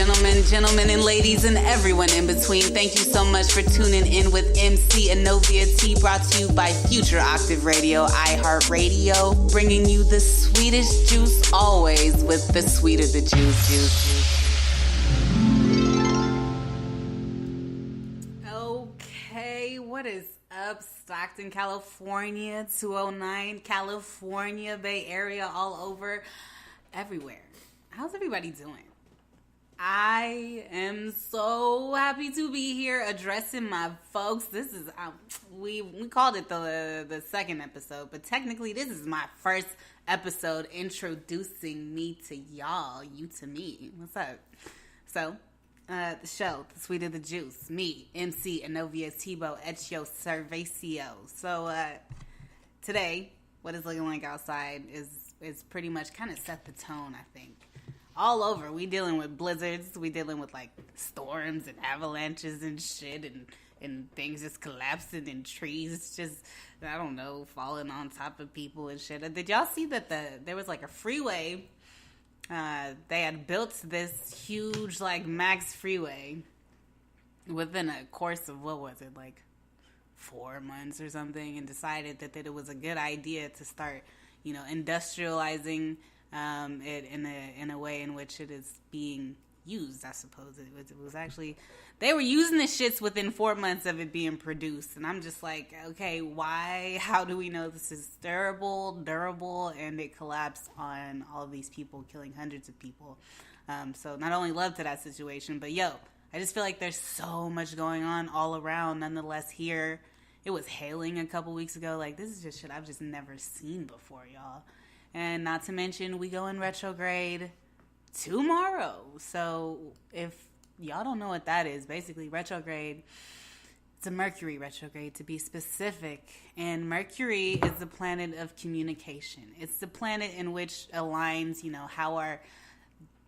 Gentlemen and ladies and everyone in between, thank you so much for tuning in with MC Anovia T, brought to you by Future Octave Radio, iHeartRadio, bringing you the sweetest juice always with the sweeter the juice. Okay, what is up, Stockton, California, 209, California, Bay Area, all over, everywhere. How's everybody doing? I am so happy to be here addressing my folks. This is, we called it the second episode, but technically this is my first episode introducing me to y'all, you to me. What's up? So, the show, The Sweeter the Juice, me, MC Anovia Tebow, et yo Cervacio. So, today, what it's looking like outside is pretty much kind of set the tone, I think. All over. We dealing with blizzards. We dealing with, like, storms and avalanches and shit and things just collapsing and trees just, I don't know, falling on top of people and shit. Did y'all see that there was, like, a freeway? They had built this huge, like, max freeway within a course of, what was it, like, 4 months or something, and decided that it was a good idea to start, you know, industrializing it in a way in which it is being used, I suppose. It was actually, they were using the shits within 4 months of it being produced, and I'm just like, okay, why? How do we know this is durable, and it collapsed on all of these people, killing hundreds of people? So not only love to that situation, but yo, I just feel like there's so much going on all around. Nonetheless, here, it was hailing a couple weeks ago. Like, this is just shit I've just never seen before, y'all. And not to mention, we go in retrograde tomorrow. So if y'all don't know what that is, basically retrograde, it's a Mercury retrograde to be specific. And Mercury is the planet of communication. It's the planet in which aligns, you know, how our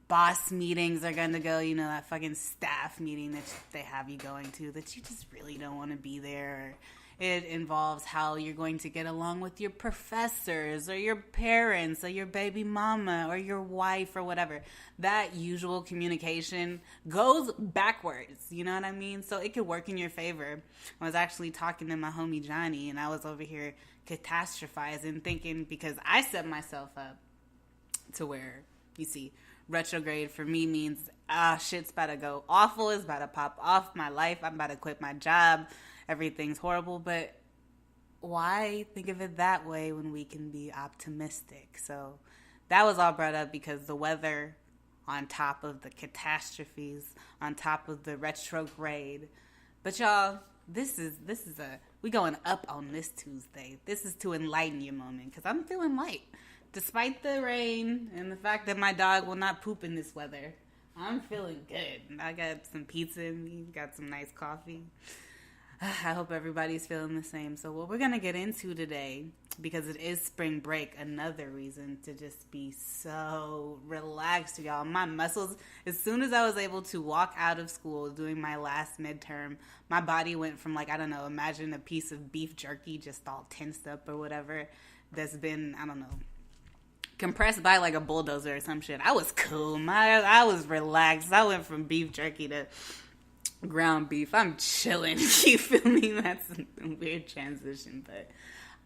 boss meetings are going to go, you know, that fucking staff meeting that they have you going to that you just really don't want to be there. It involves how you're going to get along with your professors or your parents or your baby mama or your wife or whatever. That usual communication goes backwards, you know what I mean? So it could work in your favor. I was actually talking to my homie Johnny, and I was over here catastrophizing, thinking, because I set myself up to where, you see, retrograde for me means, shit's about to go awful, it's about to pop off my life, I'm about to quit my job, everything's horrible. But why think of it that way when we can be optimistic? So that was all brought up because the weather, on top of the catastrophes, on top of the retrograde. But y'all, this is we going up on this Tuesday. This is to enlighten your moment, because I'm feeling light. Despite the rain and the fact that my dog will not poop in this weather, I'm feeling good. I got some pizza in me, got some nice coffee. I hope everybody's feeling the same. So what we're going to get into today, because it is spring break, another reason to just be so relaxed, y'all. My muscles, as soon as I was able to walk out of school doing my last midterm, my body went from, like, I don't know, imagine a piece of beef jerky just all tensed up or whatever that's been, I don't know, compressed by like a bulldozer or some shit. I was cool. I was relaxed. I went from beef jerky to ground beef. I'm chilling. You feel me? That's a weird transition, but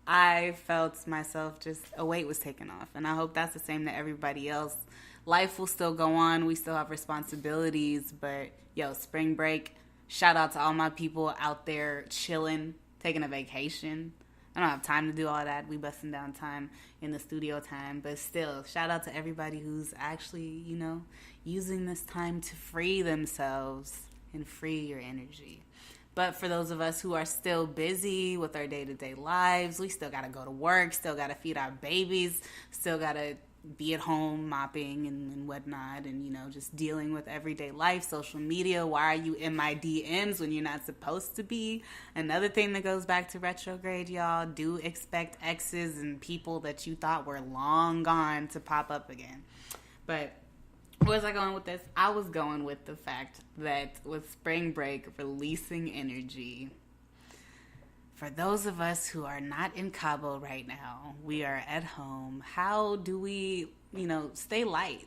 I felt myself just, a weight was taken off, and I hope that's the same to everybody else. Life will still go on. We still have responsibilities, but yo, spring break, shout out to all my people out there chilling, taking a vacation. I don't have time to do all that. We busting down time in the studio time. But still, shout out to everybody who's actually, you know, using this time to free themselves and free your energy. But for those of us who are still busy with our day-to-day lives, we still got to go to work, still got to feed our babies, still got to be at home mopping and whatnot, and, you know, just dealing with everyday life, social media. Why are you in my DMs when you're not supposed to be? Another thing that goes back to retrograde, y'all, do expect exes and people that you thought were long gone to pop up again. But where was I going with this? I was going with the fact that with spring break, releasing energy. For those of us who are not in Cabo right now, we are at home. How do we, you know, stay light?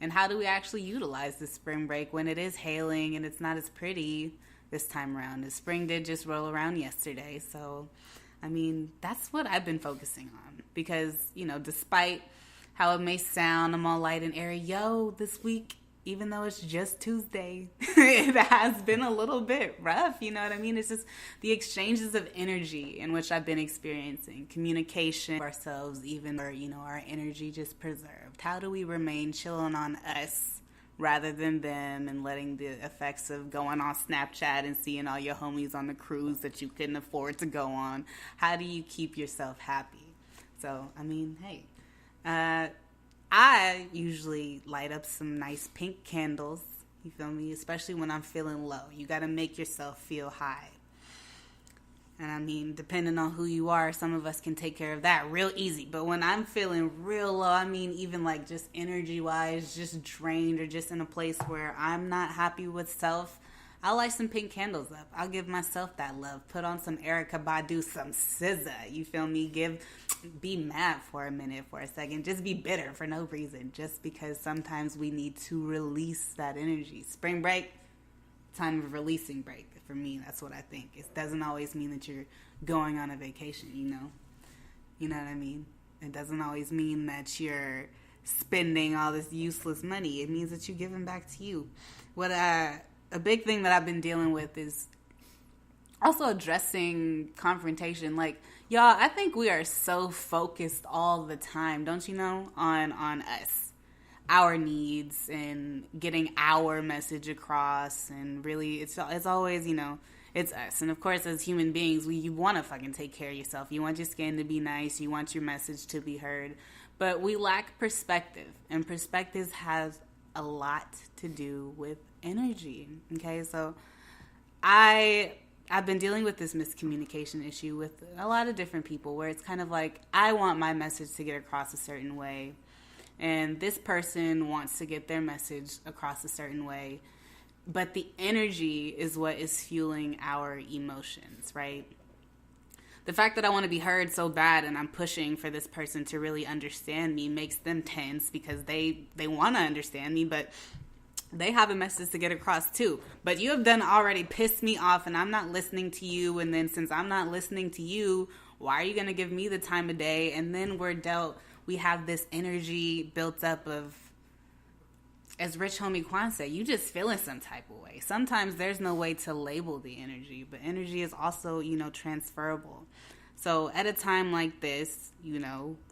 And how do we actually utilize the spring break when it is hailing and it's not as pretty this time around? The spring did just roll around yesterday. So, I mean, that's what I've been focusing on. Because, despite how it may sound, I'm all light and airy. This week, even though it's just Tuesday, it has been a little bit rough. You know what I mean? It's just the exchanges of energy in which I've been experiencing. Communication ourselves, even our energy just preserved. How do we remain chilling on us rather than them, and letting the effects of going on Snapchat and seeing all your homies on the cruise that you couldn't afford to go on? How do you keep yourself happy? So, I mean, hey, I usually light up some nice pink candles, you feel me? Especially when I'm feeling low. You got to make yourself feel high. And I mean, depending on who you are, some of us can take care of that real easy. But when I'm feeling real low, I mean, even like just energy-wise, just drained, or just in a place where I'm not happy with self, I'll light some pink candles up. I'll give myself that love. Put on some Erykah Badu, some SZA. You feel me? Be mad for a minute, for a second. Just be bitter for no reason. Just because sometimes we need to release that energy. Spring break, time of releasing break. For me, that's what I think. It doesn't always mean that you're going on a vacation, You know what I mean? It doesn't always mean that you're spending all this useless money. It means that you're giving back to you. A big thing that I've been dealing with is also addressing confrontation. Like, y'all, I think we are so focused all the time, don't you know, on us, our needs, and getting our message across. And really, it's always, it's us. And of course, as human beings, you want to fucking take care of yourself. You want your skin to be nice. You want your message to be heard. But we lack perspective. And perspective has a lot to do with energy. Okay, so I've been dealing with this miscommunication issue with a lot of different people, where it's kind of like, I want my message to get across a certain way, and this person wants to get their message across a certain way, but the energy is what is fueling our emotions, right? The fact that I want to be heard so bad and I'm pushing for this person to really understand me makes them tense, because they want to understand me, but they have a message to get across too. But you have done already pissed me off, and I'm not listening to you. And then since I'm not listening to you, why are you going to give me the time of day? And then we have this energy built up of, as Rich Homie Quan said, you just feeling some type of way. Sometimes there's no way to label the energy, but energy is also, transferable. So at a time like this,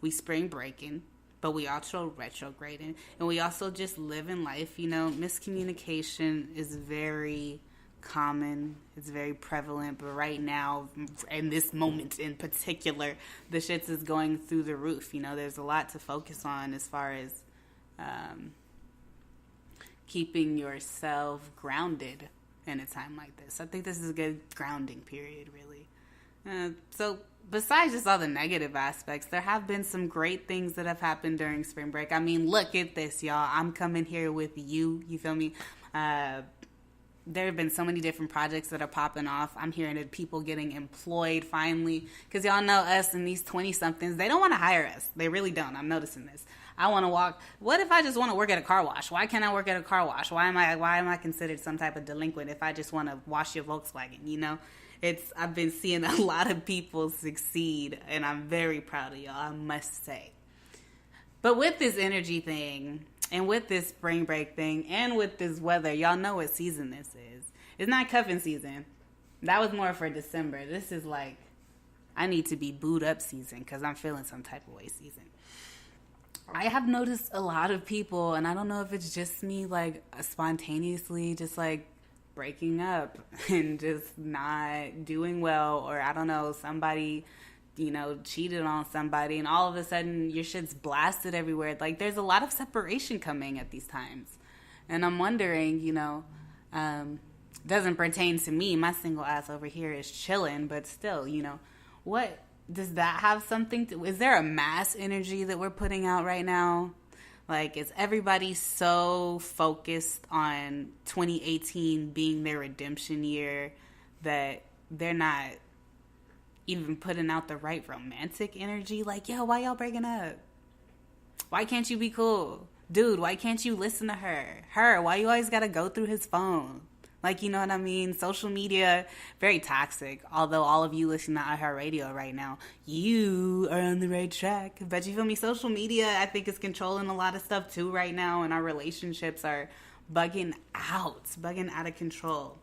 we spring breaking, but we also retrograding, and we also just live in life. Miscommunication is very common. It's very prevalent, but right now, in this moment in particular, the shits is going through the roof. There's a lot to focus on as far as keeping yourself grounded in a time like this. I think this is a good grounding period, really. So besides just all the negative aspects, there have been some great things that have happened during spring break. I mean, look at this, y'all. I'm coming here with you. You feel me? There have been so many different projects that are popping off. I'm hearing of people getting employed finally. Because y'all know us and these 20-somethings, they don't want to hire us. They really don't. I'm noticing this. I want to walk. What if I just want to work at a car wash? Why can't I work at a car wash? Why am I considered some type of delinquent if I just want to wash your Volkswagen, I've been seeing a lot of people succeed, and I'm very proud of y'all, I must say. But with this energy thing, and with this spring break thing, and with this weather, y'all know what season this is. It's not cuffing season. That was more for December. This is like, I need to be booed up season, because I'm feeling some type of way season. I have noticed a lot of people, and I don't know if it's just me, like, spontaneously just, like, breaking up and just not doing well, or I don't know, somebody, cheated on somebody, and all of a sudden your shit's blasted everywhere. Like, there's a lot of separation coming at these times. And I'm wondering, doesn't pertain to me. My single ass over here is chilling, but still, what does that have something to, is there a mass energy that we're putting out right now? Like, is everybody so focused on 2018 being their redemption year that they're not even putting out the right romantic energy? Like, yo, why y'all breaking up? Why can't you be cool? dude, why can't you listen to her, why you always gotta go through his phone? Like, you know what I mean? Social media, very toxic. Although all of you listening to iHeartRadio right now, you are on the right track. But you feel me? Social media, I think, is controlling a lot of stuff too right now. And our relationships are bugging out of control.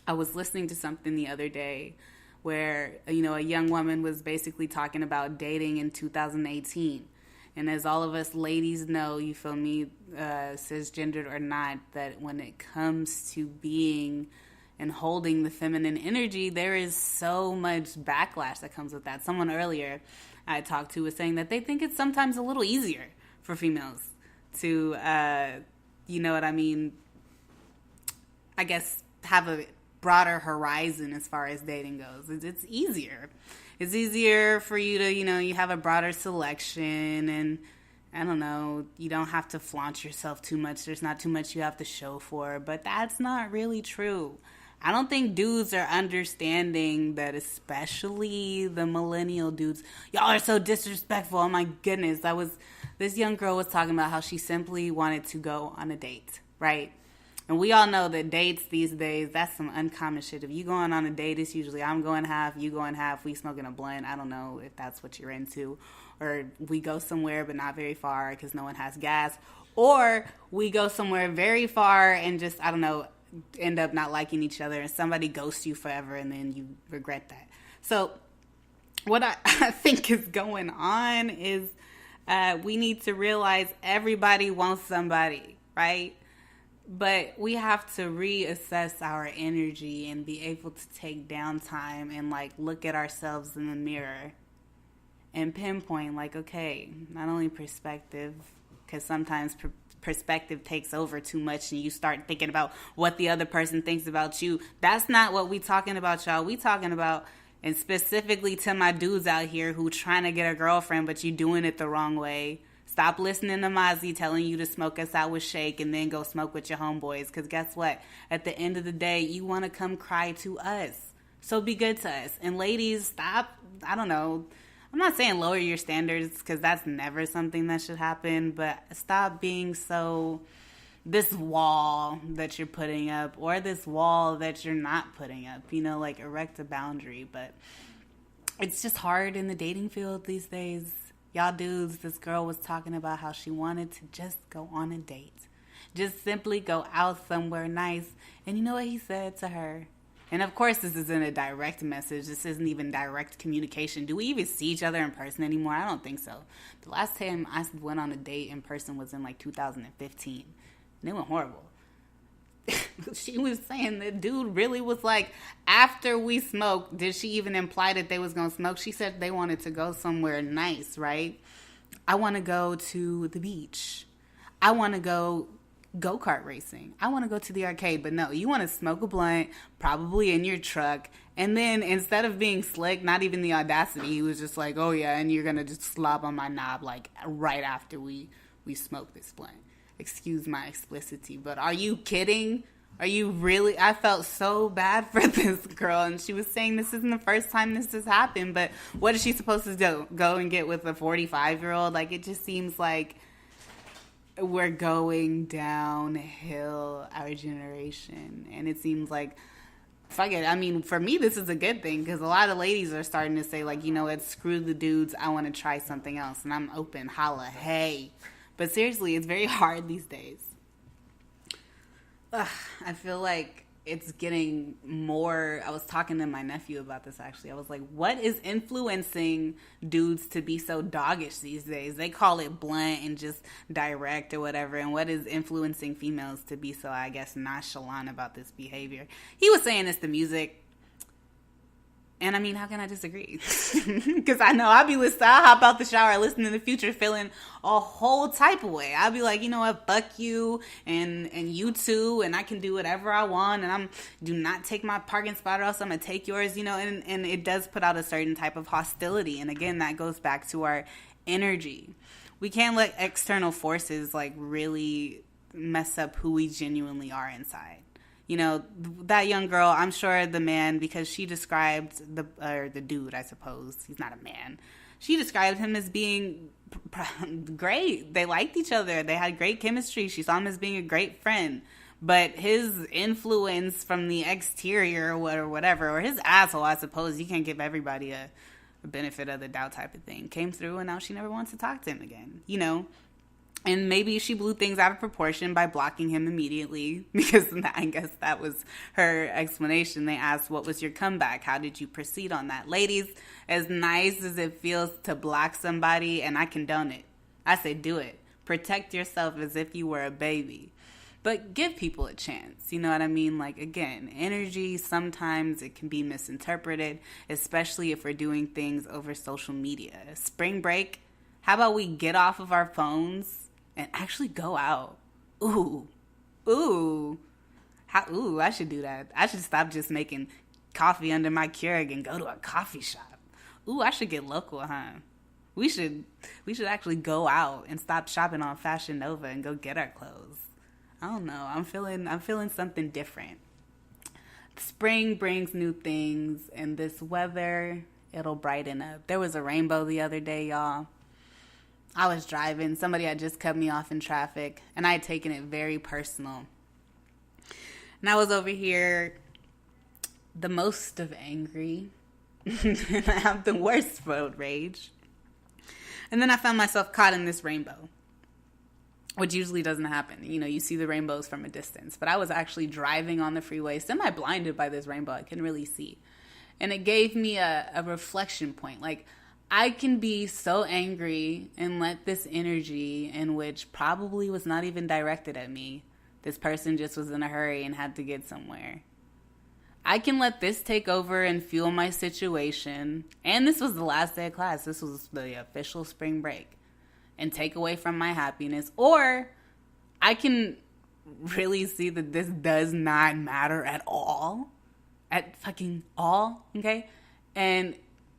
I was listening to something the other day where, you know, a young woman was basically talking about dating in 2018. And as all of us ladies know, you feel me, cisgendered or not, that when it comes to being and holding the feminine energy, there is so much backlash that comes with that. Someone earlier I talked to was saying that they think it's sometimes a little easier for females to, you know what I mean, I guess have a broader horizon as far as dating goes. It's easier. It's easier for you to, you know, you have a broader selection, and I don't know, you don't have to flaunt yourself too much. There's not too much you have to show for, but that's not really true. I don't think dudes are understanding that, especially the millennial dudes. Y'all are so disrespectful. Oh my goodness. This young girl was talking about how she simply wanted to go on a date, right? And we all know that dates these days, that's some uncommon shit. If you going on a date, it's usually I'm going half, you going half, we smoking a blunt. I don't know if that's what you're into. Or we go somewhere but not very far because no one has gas. Or we go somewhere very far and just, I don't know, end up not liking each other and somebody ghosts you forever and then you regret that. So what I think is going on is we need to realize everybody wants somebody, right? But we have to reassess our energy and be able to take downtime and like look at ourselves in the mirror and pinpoint like, okay, not only perspective, because sometimes perspective takes over too much and you start thinking about what the other person thinks about you. That's not what we talking about, y'all. We talking about, and specifically to my dudes out here who trying to get a girlfriend, but you doing it the wrong way. Stop listening to Mozzie telling you to smoke us out with Shake and then go smoke with your homeboys. Because guess what? At the end of the day, you want to come cry to us. So be good to us. And ladies, stop, I don't know. I'm not saying lower your standards because that's never something that should happen. But stop being so, this wall that you're putting up or this wall that you're not putting up. You know, like erect a boundary. But it's just hard in the dating field these days. Y'all dudes, this girl was talking about how she wanted to just go on a date. Just simply go out somewhere nice. And you know what he said to her? And of course, this isn't a direct message. This isn't even direct communication. Do we even see each other in person anymore? I don't think so. The last time I went on a date in person was in like 2015. And it went horrible. She was saying the dude really was like, after we smoked, did she even imply that they was going to smoke? She said they wanted to go somewhere nice, right? I want to go to the beach. I want to go-kart racing. I want to go to the arcade. But no, you want to smoke a blunt, probably in your truck. And then instead of being slick, not even the audacity, he was just like, oh yeah, and you're going to just slob on my knob like right after we smoke this blunt. Excuse my explicitity, but are you kidding? Are you really? I felt so bad for this girl, and she was saying this isn't the first time this has happened, but what is she supposed to do? Go and get with a 45-year-old? Like, it just seems like we're going downhill, our generation, and it seems like, fuck it. I mean, for me, this is a good thing, because a lot of ladies are starting to say, like, you know what, screw the dudes, I want to try something else, and I'm open, holla, hey. But seriously, it's very hard these days. I feel like it's getting more. I was talking to my nephew about this, actually. I was like, what is influencing dudes to be so doggish these days? They call it blunt and just direct or whatever. And what is influencing females to be so, I guess, nonchalant about this behavior? He was saying it's the music. And I mean, how can I disagree? Because I know I'll hop out the shower, listen to the Future, feeling a whole type of way. I'll be like, you know what, fuck you and you too, and I can do whatever I want, and do not take my parking spot or else I'm gonna take yours, you know, and it does put out a certain type of hostility. And again, that goes back to our energy. We can't let external forces like really mess up who we genuinely are inside. You know, that young girl, I'm sure the man, because she described the dude, I suppose, he's not a man, She described him as being great. They liked each other. They had great chemistry. She saw him as being a great friend. But his influence from the exterior or whatever, or his asshole, I suppose, you can't give everybody a benefit of the doubt type of thing, came through, and now she never wants to talk to him again, you know? And maybe she blew things out of proportion by blocking him immediately, because I guess that was her explanation. They asked, what was your comeback? How did you proceed on that? Ladies, as nice as it feels to block somebody, and I condone it, I say do it. Protect yourself as if you were a baby. But give people a chance. You know what I mean? Like, again, energy, sometimes it can be misinterpreted, especially if we're doing things over social media. Spring break, how about we get off of our phones and actually go out? Ooh, I should do that. I should stop just making coffee under my Keurig and go to a coffee shop. Ooh, I should get local, huh? We should actually go out and stop shopping on Fashion Nova and go get our clothes. I don't know. I'm feeling something different. Spring brings new things, and this weather, it'll brighten up. There was a rainbow the other day, y'all. I was driving. Somebody had just cut me off in traffic, and I had taken it very personal. And I was over here the most of angry. And I have the worst road rage. And then I found myself caught in this rainbow, which usually doesn't happen. You know, you see the rainbows from a distance. But I was actually driving on the freeway, semi-blinded by this rainbow. I couldn't really see. And it gave me a reflection point. Like, I can be so angry and let this energy, in which probably was not even directed at me, this person just was in a hurry and had to get somewhere, I can let this take over and fuel my situation. And this was the last day of class. This was the official spring break. And take away from my happiness. Or I can really see that this does not matter at all. At fucking all, okay? And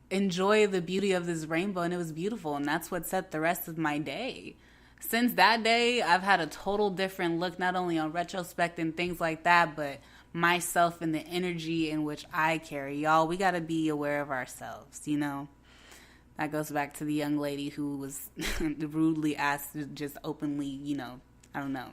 enjoy the beauty of this rainbow. And it was beautiful. And that's what set the rest of my day. Since that day, I've had a total different look, not only on retrospect and things like that, but myself and the energy in which I carry. Y'all, we got to be aware of ourselves, you know? That goes back to the young lady who was rudely asked to just openly, you know, I don't know,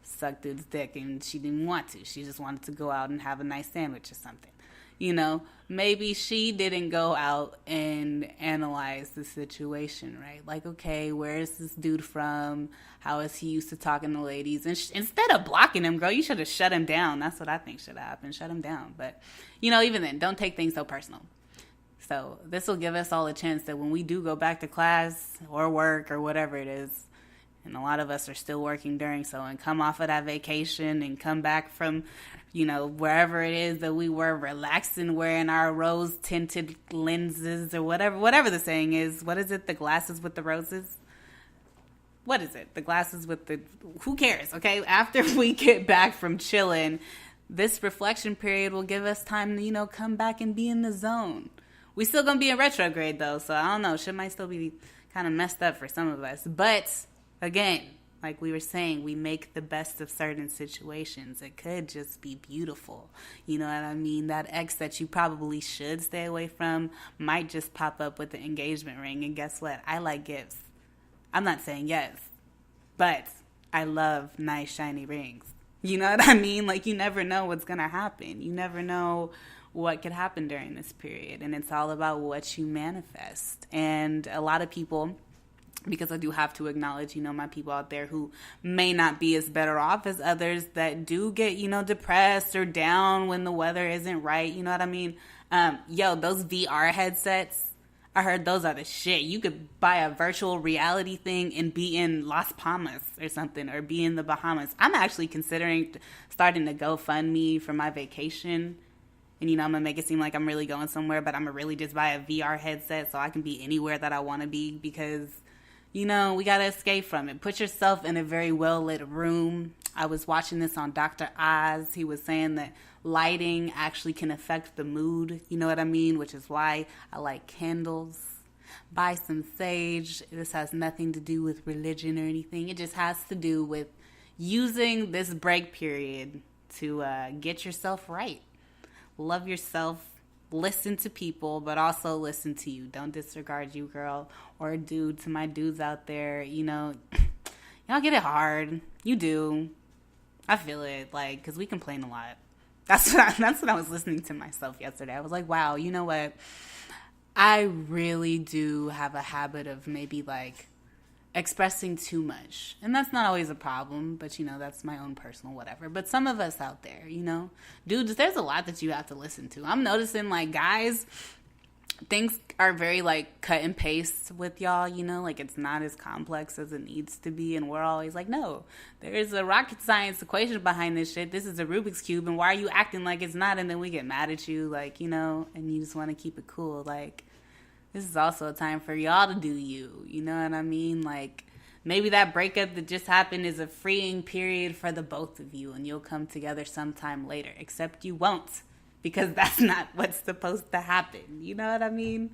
suck dude's dick, and she didn't want to. She just wanted to go out and have a nice sandwich or something. You know, maybe she didn't go out and analyze the situation, right? Like, okay, where is this dude from? How is he used to talking to ladies? And instead of blocking him, girl, you should have shut him down. That's what I think should have happened. Shut him down. But, you know, even then, don't take things so personal. So this will give us all a chance that when we do go back to class or work or whatever it is, and a lot of us are still working during so, and come off of that vacation and come back from, you know, wherever it is that we were relaxing, wearing our rose-tinted lenses or whatever the saying is. What is it? The glasses with the roses? What is it? The glasses with the... Who cares, okay? After we get back from chilling, this reflection period will give us time to, you know, come back and be in the zone. We still gonna be in retrograde though, so I don't know. Shit might still be kind of messed up for some of us. But again, like we were saying, we make the best of certain situations. It could just be beautiful. You know what I mean? That ex that you probably should stay away from might just pop up with the engagement ring. And guess what? I like gifts. I'm not saying yes, but I love nice shiny rings. You know what I mean? Like, you never know what's gonna happen. You never know what could happen during this period, and it's all about what you manifest. And a lot of people, because I do have to acknowledge, you know, my people out there who may not be as better off as others, that do get, you know, depressed or down when the weather isn't right, you know what I mean? Those VR headsets, I heard those are the shit. You could buy a virtual reality thing and be in Las Palmas or something, or be in the Bahamas. I'm actually considering starting to GoFundMe for my vacation. And, you know, I'm going to make it seem like I'm really going somewhere, but I'm going to really just buy a VR headset so I can be anywhere that I want to be, because, you know, we got to escape from it. Put yourself in a very well-lit room. I was watching this on Dr. Oz. He was saying that lighting actually can affect the mood, you know what I mean? Which is why I like candles. Buy some sage. This has nothing to do with religion or anything. It just has to do with using this break period to get yourself right. Love yourself, listen to people, but also listen to you. Don't disregard you, girl, or dude. To my dudes out there, y'all get it hard. You do. I feel it, because we complain a lot. That's what I was listening to myself yesterday. I was like, wow, you know what? I really do have a habit of maybe expressing too much. And that's not always a problem, but that's my own personal whatever. But some of us out there, dudes, there's a lot that you have to listen to. I'm noticing guys, things are very cut and paste with y'all, it's not as complex as it needs to be. And we're always no, there's a rocket science equation behind this shit. This is a Rubik's Cube. And why are you acting like it's not? And then we get mad at you, and you just want to keep it cool. This is also a time for y'all to do you. You know what I mean? Maybe that breakup that just happened is a freeing period for the both of you, and you'll come together sometime later. Except you won't, because that's not what's supposed to happen. You know what I mean?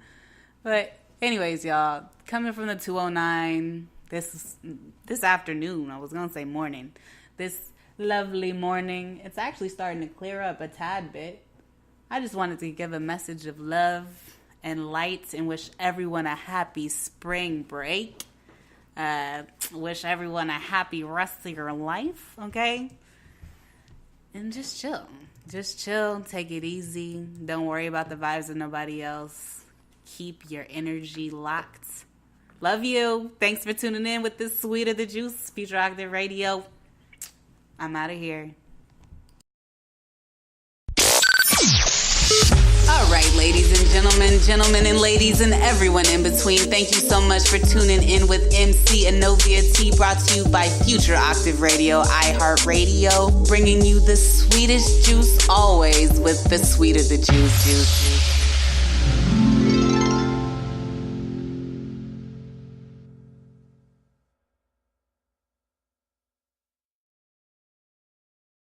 But anyways, y'all, coming from the 209, this afternoon, I was going to say morning, this lovely morning, it's actually starting to clear up a tad bit. I just wanted to give a message of love and light, and wish everyone a happy spring break. Wish everyone a happy rest of your life, okay? And just chill. Just chill. Take it easy. Don't worry about the vibes of nobody else. Keep your energy locked. Love you. Thanks for tuning in with this Sweet of the Juice, Future Octave Radio. I'm out of here. All right, ladies and gentlemen and ladies and everyone in between, thank you so much for tuning in with MC Anovia T, brought to you by Future Octave Radio, iHeartRadio, bringing you the sweetest juice always with the Sweet of the Juice.